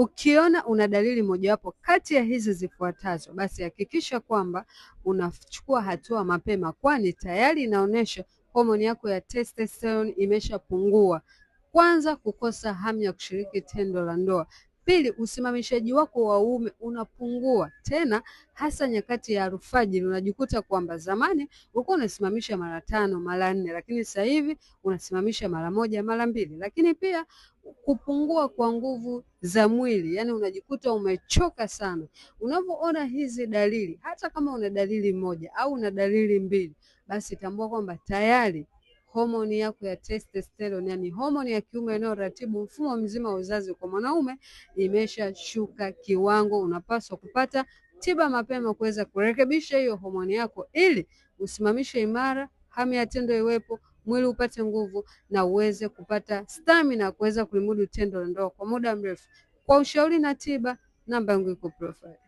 Ukiona una dalili mojawapo kati ya hizi zifuatazo, basi hakikisha kwamba unachukua hatua mapema, kwani tayari inaonyesha homoni yako ya testosterone imeshapungua. Kwanza, kukosa hamu ya kushiriki tendo la ndoa. Pili, usimamishaji wako wa uume unapungua, tena hasa nyakati ya alfajiri. Unajikuta kwamba zamani ulikuwa unasimamisha mara 5 mara 4, lakini sasa hivi unasimamisha mara 1 mara 2. Lakini pia kupungua kwa nguvu za mwili, yani unajikuta umechoka sana. Unapoona hizi dalili, hata kama una dalili moja au una dalili mbili, basi tambua kwamba tayari homoni yako ya testosterone, yani homoni ya kiume inayoratibu mfumo mzima wa uzazi kwa mwanaume, imeshashuka kiwango. Unapaswa kupata tiba mapema kuweza kurekebisha hiyo homoni yako, ili usimamishe imara, hamu ya tendo iwepo, mwili upate nguvu na uweze kupata stamina kuweza kulimudu tendo la ndoa kwa muda mrefu. Kwa ushauri na tiba, namba yangu iko profile.